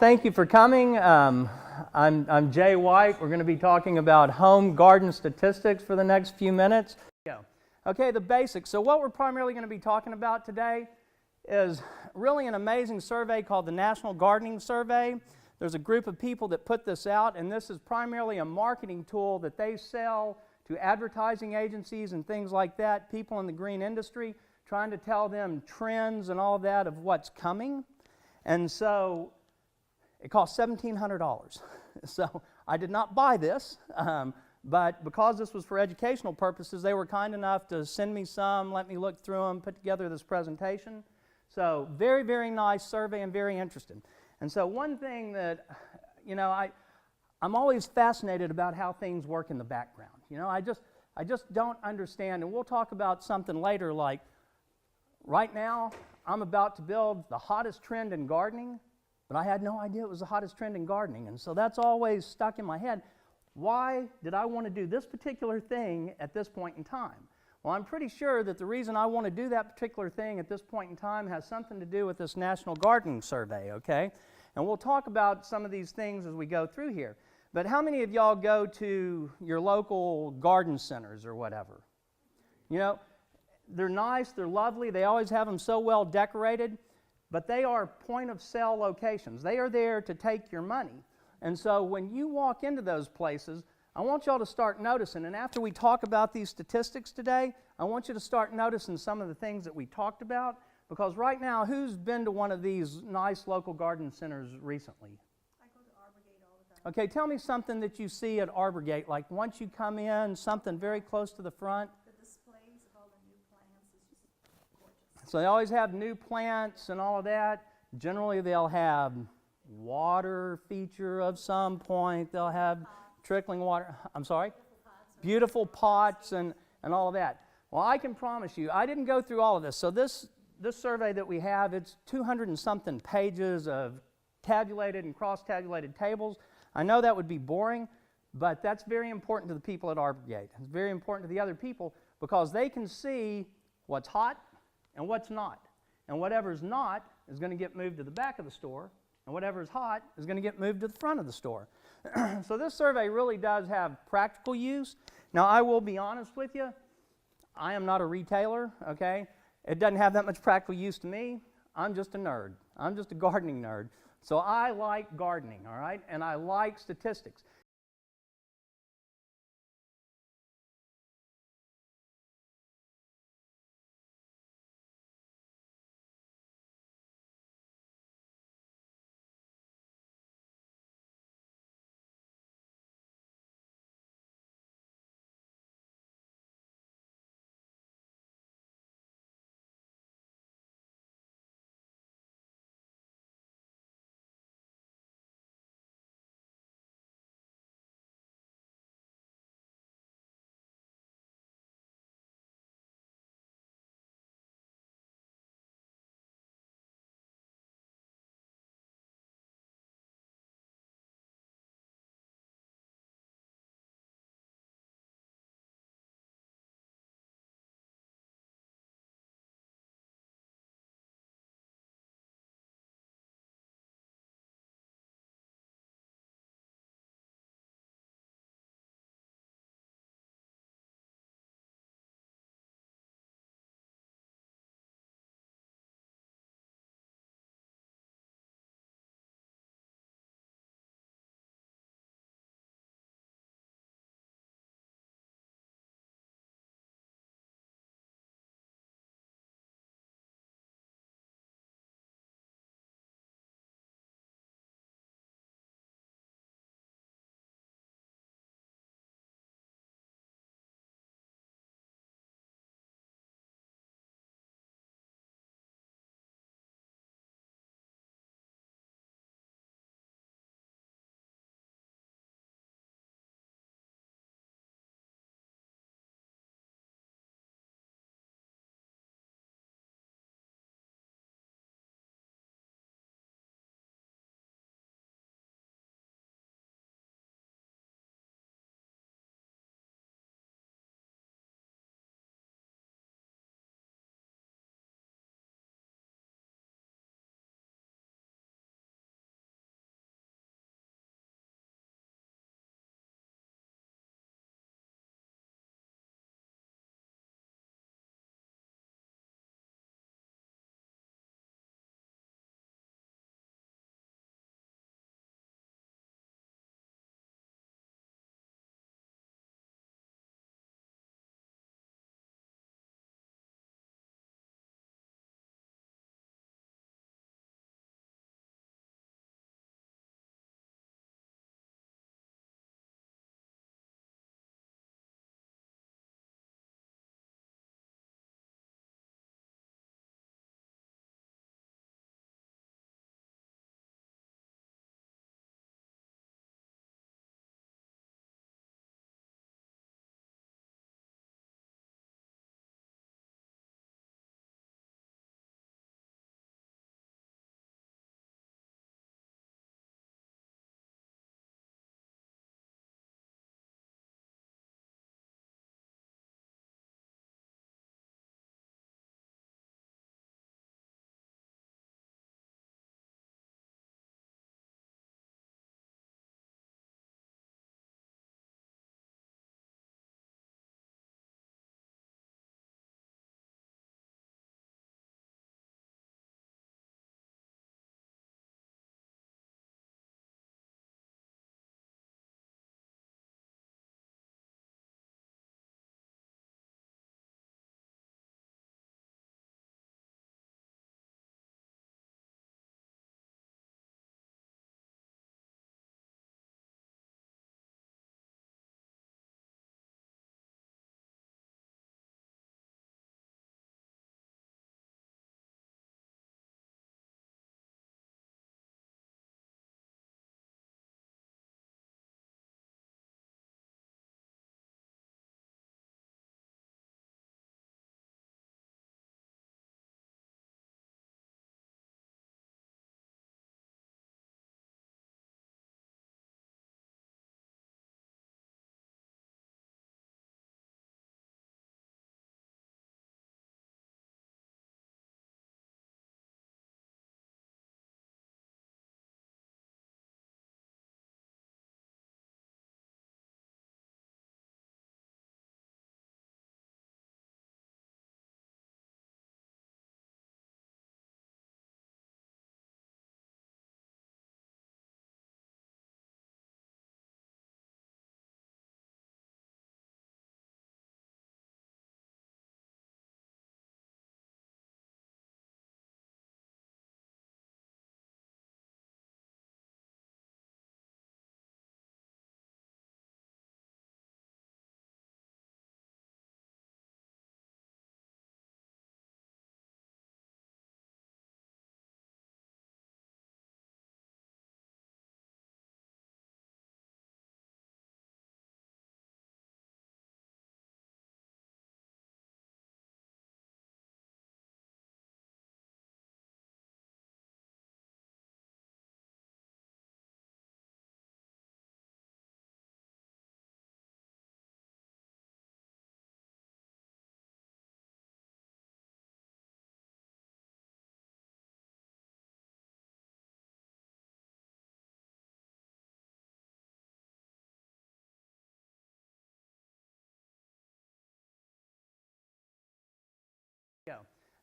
Thank you for coming. I'm Jay White. We're going to be talking about home garden statistics for the next few minutes. Okay, the basics. So what we're primarily going to be talking about today is really an amazing survey called the National Gardening Survey. There's a group of people that put this out, and this is primarily a marketing tool that they sell to advertising agencies and things like that, people in the green industry, trying to tell them trends and all that of what's coming. And so it cost $1,700. So I did not buy this, but because this was for educational purposes, they were kind enough to send me some, let me look through them, put together this presentation. So very, very nice survey and very interesting. And so one thing that, I'm always fascinated about how things work in the background. I just don't understand, and we'll talk about something later like, right now, I'm about to build the hottest trend in gardening, but I had no idea it was the hottest trend in gardening. And so that's always stuck in my head. Why did I want to do this particular thing at this point in time? Well, I'm pretty sure that the reason I want to do that particular thing at this point in time has something to do with this National Gardening Survey, okay? And we'll talk about some of these things as we go through here. But how many of y'all go to your local garden centers or whatever? They're nice, they're lovely, they always have them so well decorated, but they are point-of-sale locations. They are there to take your money. And so when you walk into those places, I want y'all to start noticing, and after we talk about these statistics today, I want you to start noticing some of the things that we talked about, because right now, who's been to one of these nice local garden centers recently? I go to Arbor Gate all the time. Okay, tell me something that you see at Arbor Gate, like once you come in, something very close to the front. The displays of all the new plants is just gorgeous. So they always have new plants and all of that. Generally, they'll have water feature of some point. They'll have trickling water. I'm sorry? Beautiful pots and all of that. Well, I can promise you, I didn't go through all of this. So this survey that we have, it's 200 and something pages of tabulated and cross-tabulated tables. I know that would be boring, but that's very important to the people at Arbor Gate. It's very important to the other people because they can see what's hot and what's not. And whatever's not is going to get moved to the back of the store, and whatever's hot is going to get moved to the front of the store. So this survey really does have practical use. Now, I will be honest with you, I am not a retailer, okay? It doesn't have that much practical use to me. I'm just a nerd. I'm just a gardening nerd. So I like gardening, all right? And I like statistics.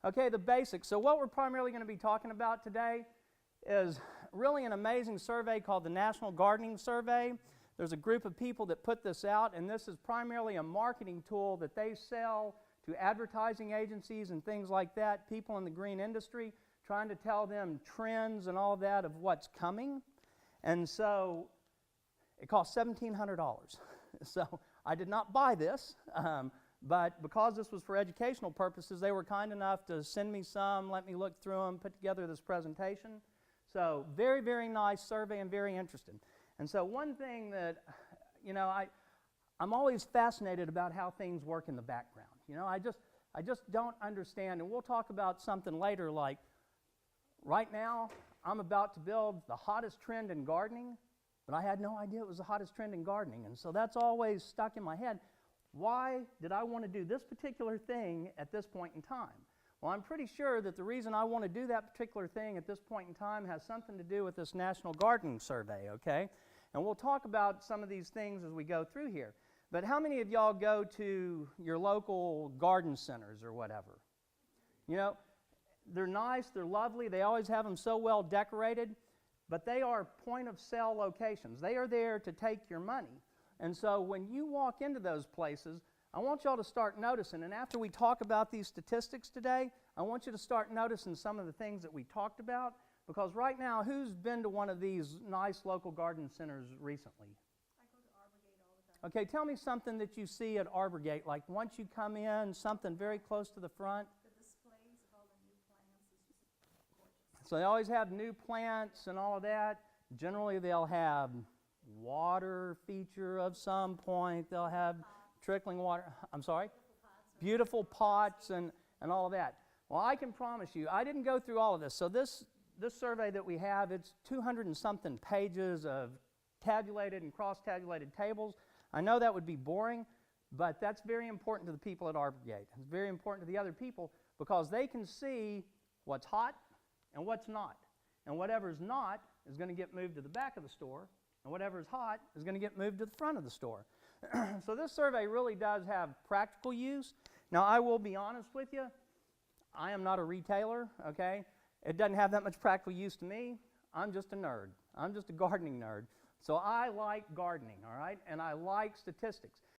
Okay, the basics. So what we're primarily going to be talking about today is really an amazing survey called the National Gardening Survey. There's a group of people that put this out, and this is primarily a marketing tool that they sell to advertising agencies and things like that, people in the green industry, trying to tell them trends and all that of what's coming. And so it cost $1,700. So I did not buy this, but because this was for educational purposes, they were kind enough to send me some, let me look through them, put together this presentation. So very, very nice survey and very interesting. And so one thing that, I'm always fascinated about how things work in the background. I just don't understand, and we'll talk about something later like, right now, I'm about to build the hottest trend in gardening, but I had no idea it was the hottest trend in gardening. And so that's always stuck in my head. Why did I want to do this particular thing at this point in time? Well, I'm pretty sure that the reason I want to do that particular thing at this point in time has something to do with this National Gardening Survey, okay? And we'll talk about some of these things as we go through here. But how many of y'all go to your local garden centers or whatever? They're nice, they're lovely, they always have them so well decorated, but they are point-of-sale locations. They are there to take your money. And so when you walk into those places, I want y'all to start noticing, and after we talk about these statistics today, I want you to start noticing some of the things that we talked about, because right now, who's been to one of these nice local garden centers recently? I go to Arbor Gate all the time. Okay, tell me something that you see at Arbor Gate, like once you come in, something very close to the front. The displays of all the new plants is just gorgeous. So they always have new plants and all of that. Generally, they'll have water feature of some point. They'll have trickling water. I'm sorry? Beautiful pots and all of that. Well, I can promise you, I didn't go through all of this. So this survey that we have, it's 200 and something pages of tabulated and cross-tabulated tables. I know that would be boring, but that's very important to the people at Arbor Gate. It's very important to the other people because they can see what's hot and what's not. And whatever's not is going to get moved to the back of the store, and whatever's hot is going to get moved to the front of the store. So this survey really does have practical use. Now, I will be honest with you, I am not a retailer, okay? It doesn't have that much practical use to me. I'm just a nerd. I'm just a gardening nerd. So I like gardening, all right? And I like statistics.